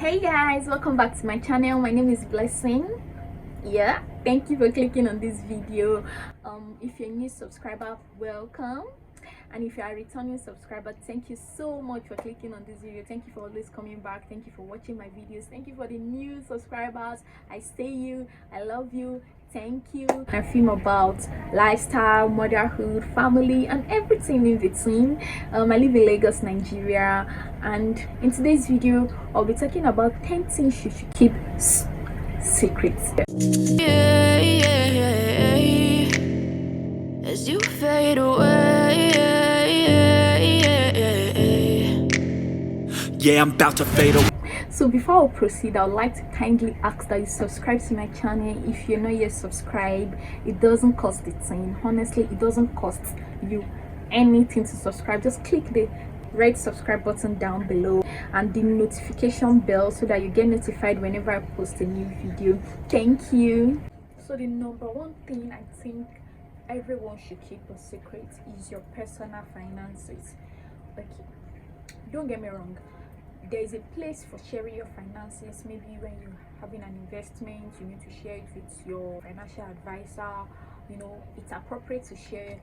Hey guys, welcome back to my channel. My name is Blessing. Yeah, thank you for clicking on this video. If you're a new subscriber, welcome, and if you are a returning subscriber, thank you so much for clicking on this video. Thank you for always coming back. Thank you for watching my videos. Thank you for the new subscribers. I say you, I love you, thank you. I film about lifestyle, motherhood, family, and everything in between. I live in Lagos, Nigeria, and in today's video I'll be talking about 10 things you should keep secrets. As you fade away, yeah, I'm about to fade away. So before I proceed, I would like to kindly ask that you subscribe to my channel. If you're not yet subscribed, it doesn't cost a thing. Honestly, it doesn't cost you anything to subscribe. Just click the red subscribe button down below and the notification bell so that you get notified whenever I post a new video. Thank you. So the number one thing I think everyone should keep a secret is your personal finances. Okay, don't get me wrong, there is a place for sharing your finances. Maybe when you're having an investment, you need to share it with your financial advisor. You know, it's appropriate to share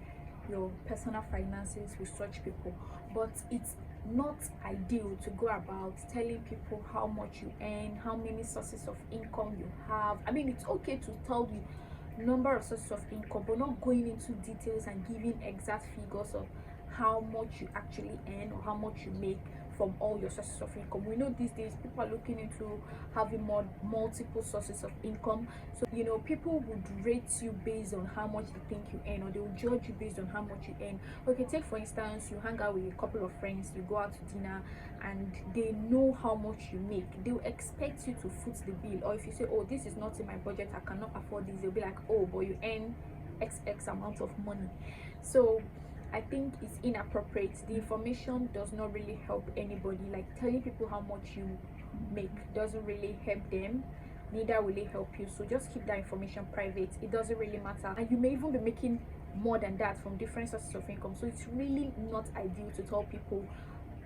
your personal finances with such people, but it's not ideal to go about telling people how much you earn, how many sources of income you have. I mean, it's okay to tell you number of sources of income, but not going into details and giving exact figures of how much you actually earn or how much you make from all your sources of income. We know these days people are looking into having multiple sources of income. So you know, people would rate you based on how much they think you earn, or they will judge you based on how much you earn. Okay, take for instance, you hang out with a couple of friends, you go out to dinner, and they know how much you make. They'll expect you to foot the bill. Or if you say, oh, this is not in my budget, I cannot afford this, they'll be like, oh, but you earn x amount of money. So I think it's inappropriate. The information does not really help anybody. Like, telling people how much you make doesn't really help them, neither will it help you. So just keep that information private. It doesn't really matter, and you may even be making more than that from different sources of income. So it's really not ideal to tell people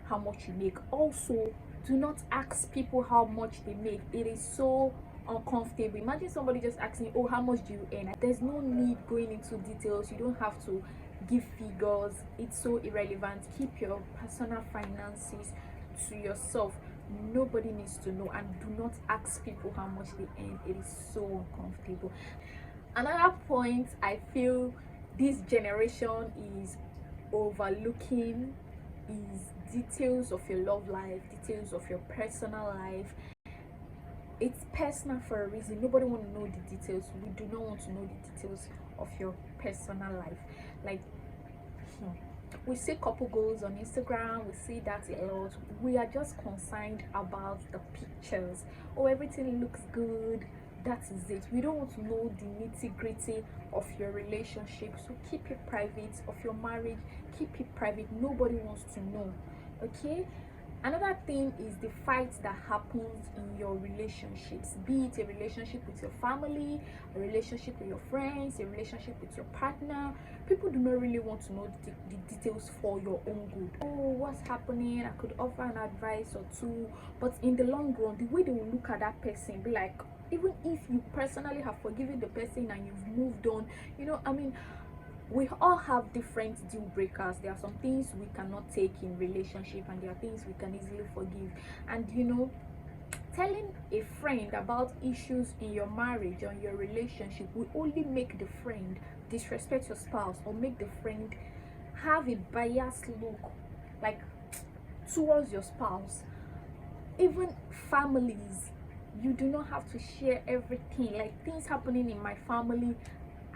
how much you make. Also, do not ask people how much they make. It is so uncomfortable. Imagine somebody just asking, oh, how much do you earn? There's no need going into details. You don't have to give figures. It's so irrelevant. Keep your personal finances to yourself. Nobody needs to know, and do not ask people how much they earn. It is so uncomfortable. Another point I feel this generation is overlooking is details of your love life, details of your personal life. It's personal for a reason. Nobody want to know the details. We do not want to know the details of your personal life. Like, we see couple goals on Instagram, we see that a lot. We are just concerned about the pictures. Oh, everything looks good, that is it. We don't want to know the nitty-gritty of your relationship. So keep it private. Of your marriage, keep it private. Nobody wants to know. Okay, another thing is the fights that happens in your relationships, be it a relationship with your family, a relationship with your friends, a relationship with your partner. People do not really want to know the details for your own good. Oh, what's happening? I could offer an advice or two, but in the long run, the way they will look at that person be like, even if you personally have forgiven the person and you've moved on, you know, I mean, we all have different deal breakers. There are some things we cannot take in relationship, and there are things we can easily forgive. And you know, telling a friend about issues in your marriage or your relationship will only make the friend disrespect your spouse, or make the friend have a biased look, like, towards your spouse. Even families, you do not have to share everything. Like, things happening in my family,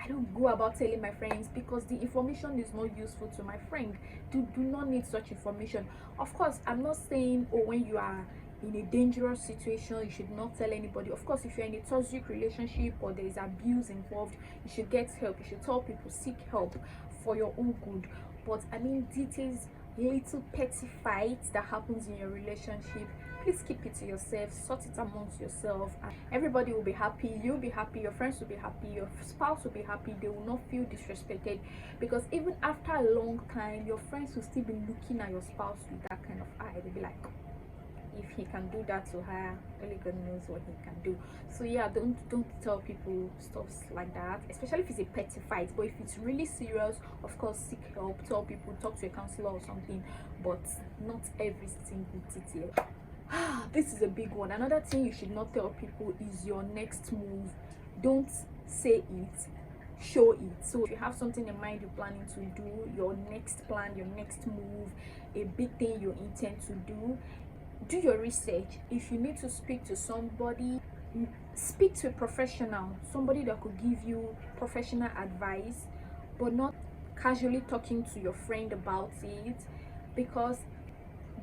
I don't go about telling my friends, because the information is not useful to my friend. Do not need such information. Of course, I'm not saying, oh, when you are in a dangerous situation, you should not tell anybody. Of course, if you're in a toxic relationship or there is abuse involved, you should get help. You should tell people, seek help for your own good. But I mean, details, little petty fights that happens in your relationship, please keep it to yourself. Sort it amongst yourself, and everybody will be happy. You'll be happy, your friends will be happy, your spouse will be happy. They will not feel disrespected, because even after a long time, your friends will still be looking at your spouse with that kind of eye. They'll be like, if he can do that to her, only God knows what he can do. So yeah, don't tell people stuff like that, especially if it's a petty fight. But if it's really serious, of course seek help, tell people, talk to a counselor or something, but not every single detail. This is a big one. Another thing you should not tell people is your next move. Don't say it, show it. So if you have something in mind you're planning to do, your next plan, your next move, a big thing you intend to do your research. If you need to speak to somebody, speak to a professional, somebody that could give you professional advice, but not casually talking to your friend about it, because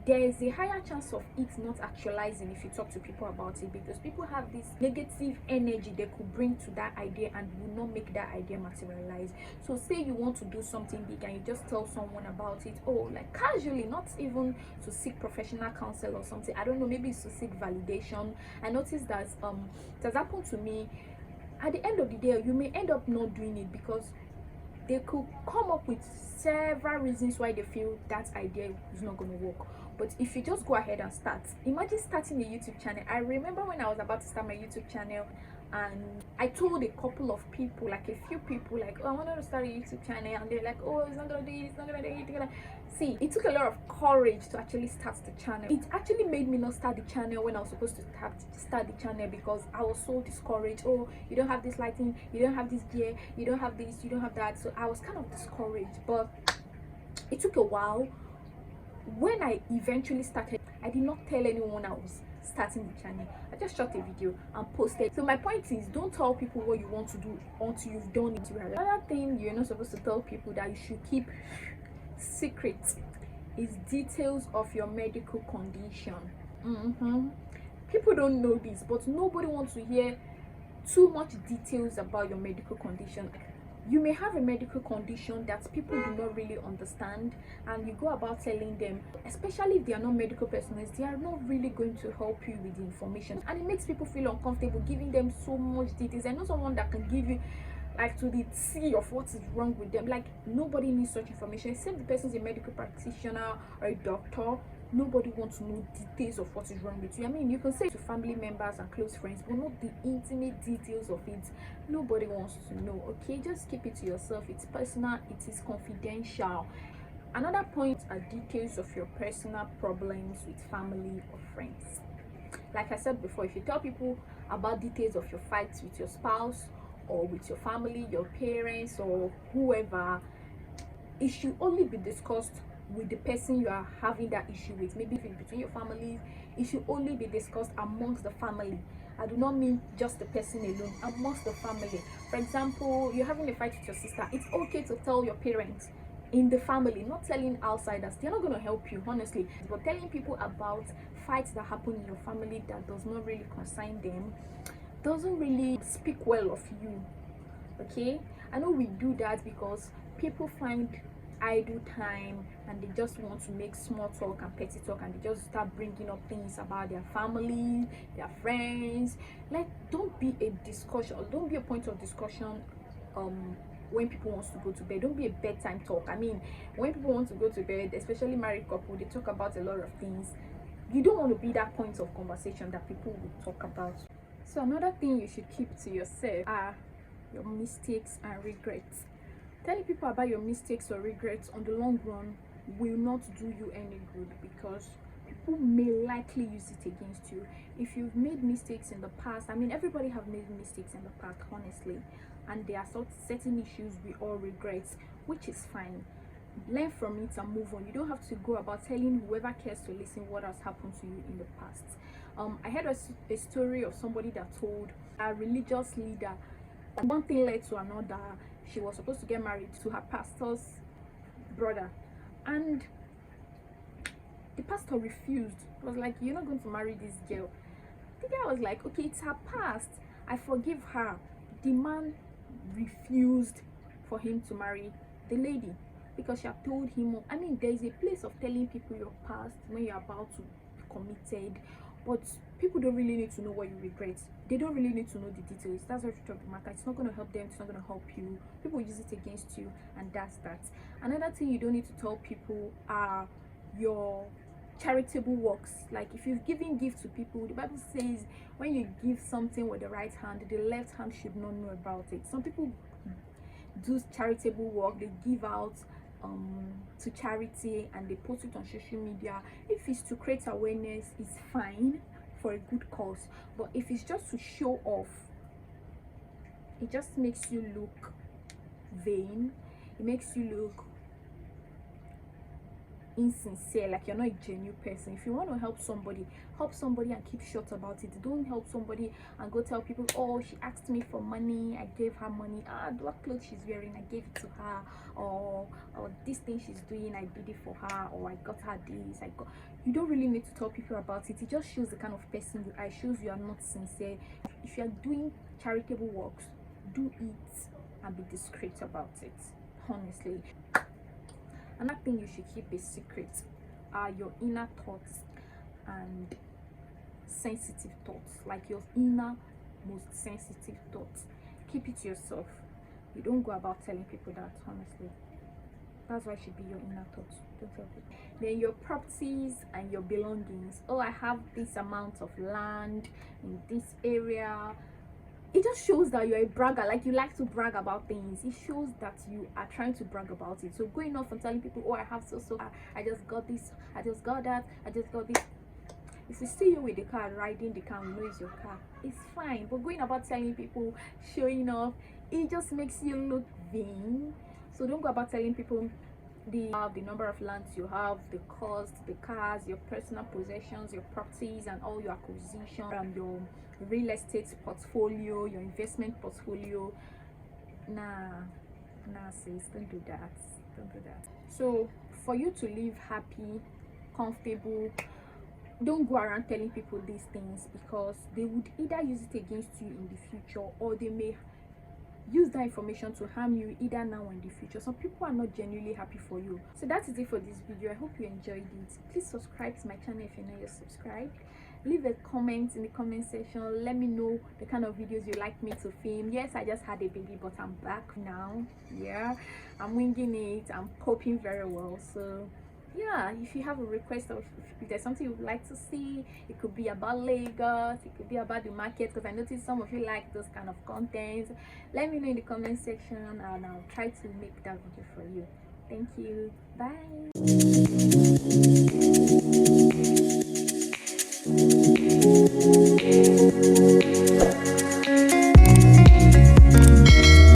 there is a higher chance of it not actualizing if you talk to people about it, because people have this negative energy they could bring to that idea and will not make that idea materialize. So say you want to do something big and you just tell someone about it, oh, like casually, not even to seek professional counsel or something, I don't know, maybe it's to seek validation. I noticed that it has happened to me. At the end of the day, you may end up not doing it because they could come up with several reasons why they feel that idea is not going to work. But if you just go ahead and start, imagine starting a YouTube channel. I remember when I was about to start my YouTube channel and I told a couple of people, like a few people, like, oh, I wanted to start a YouTube channel, and they're like, oh, it's not gonna do it, it's not gonna do it. See, it took a lot of courage to actually start the channel. It actually made me not start the channel when I was supposed to start the channel, because I was so discouraged. Oh, you don't have this lighting, you don't have this gear, you don't have this, you don't have that. So I was kind of discouraged, but it took a while. When I eventually started, I did not tell anyone I was starting the channel. I just shot a video and posted. So my point is, don't tell people what you want to do until you've done it. Another thing you're not supposed to tell people that you should keep secret is details of your medical condition. People don't know this, but nobody wants to hear too much details about your medical condition. You may have a medical condition that people do not really understand, and you go about telling them, especially if they are not medical personnel, they are not really going to help you with the information, and it makes people feel uncomfortable giving them so much details. I know someone that can give you like to the T of what is wrong with them. Like, nobody needs such information except the person is a medical practitioner or a doctor. Nobody wants to know details of what is wrong with you. I mean, you can say it to family members and close friends, but not the intimate details of it. Nobody wants to know. Okay, just keep it to yourself. It's personal, it is confidential. Another point are details of your personal problems with family or friends. Like I said before, if you tell people about details of your fights with your spouse or with your family, your parents, or whoever, it should only be discussed with the person you are having that issue with. Maybe between your families, it should only be discussed amongst the family. I do not mean just the person alone, amongst the family. For example, you're having a fight with your sister, it's okay to tell your parents in the family, not telling outsiders. They're not going to help you, honestly. But telling people about fights that happen in your family that does not really concern them doesn't really speak well of you. Okay, I know we do that because people find idle time and they just want to make small talk and petty talk, and they just start bringing up things about their family, their friends. Like, don't be a discussion, don't be a point of discussion when people wants to go to bed. Don't be a bedtime talk. I mean, when people want to go to bed, especially married couple, they talk about a lot of things. You don't want to be that point of conversation that people will talk about. So another thing you should keep to yourself are your mistakes and regrets. Telling people about your mistakes or regrets on the long run will not do you any good, because people may likely use it against you. If you've made mistakes in the past, I mean, everybody have made mistakes in the past, honestly, and there are certain issues we all regret, which is fine. Learn from it and move on. You don't have to go about telling whoever cares to listen what has happened to you in the past. I heard a story of somebody that told a religious leader, one thing led to another. She was supposed to get married to her pastor's brother, and the pastor refused. He was like, you're not going to marry this girl. The guy was like, okay, it's her past, I forgive her. The man refused for him to marry the lady because she had told him. I mean, there is a place of telling people your past when you're about to be committed, but people don't really need to know what you regret. They don't really need to know the details. That's what the matter. It's not going to help them, it's not going to help you. People use it against you, and that's that. Another thing you don't need to tell people are your charitable works. Like if you've given gift to people, the Bible says when you give something with the right hand, the left hand should not know about it. Some people do charitable work, they give out to charity and they post it on social media. If it's to create awareness, it's fine, for a good cause. But if it's just to show off, it just makes you look vain, it makes you look insincere, like you're not a genuine person. If you want to help somebody and keep short about it. Don't help somebody and go tell people, oh, she asked me for money, I gave her money. What clothes she's wearing, I gave it to her. Or this thing she's doing, I did it for her. Or I got her this, you don't really need to tell people about it. It just shows the kind of person you are. It shows you are not sincere. If you are doing charitable works, do it and be discreet about it, honestly. Another thing you should keep a secret are your inner thoughts and sensitive thoughts, like your inner most sensitive thoughts. Keep it to yourself. You don't go about telling people that, honestly. That's why it should be your inner thoughts. Don't tell people. Then your properties and your belongings. Oh, I have this amount of land in this area. It just shows that you're a bragger, like you like to brag about things. It shows that you are trying to brag about it. So going off and telling people, oh, I have so I just got this, I just got that, I just got this. If we see you with the car, riding the car, we know it's your car, it's fine. But going about telling people, showing off, it just makes you look vain. So don't go about telling people the number of lands you have, the cost, the cars, your personal possessions, your properties, and all your acquisition, your real estate portfolio, your investment portfolio. Nah, sis, don't do that. Don't do that. So for you to live happy, comfortable, don't go around telling people these things, because they would either use it against you in the future, or they may use that information to harm you either now or in the future. Some people are not genuinely happy for you. So that is it for this video. I hope you enjoyed it. Please subscribe to my channel if you're not yet subscribed. Leave a comment in the comment section. Let me know the kind of videos you like me to film. Yes, I just had a baby, but I'm back now. Yeah, I'm winging it. I'm coping very well. So yeah, if you have a request, or if there's something you would like to see, it could be about Lagos, it could be about the market, because I noticed some of you like those kind of content. Let me know in the comment section and I'll try to make that video for you. Thank you. Bye.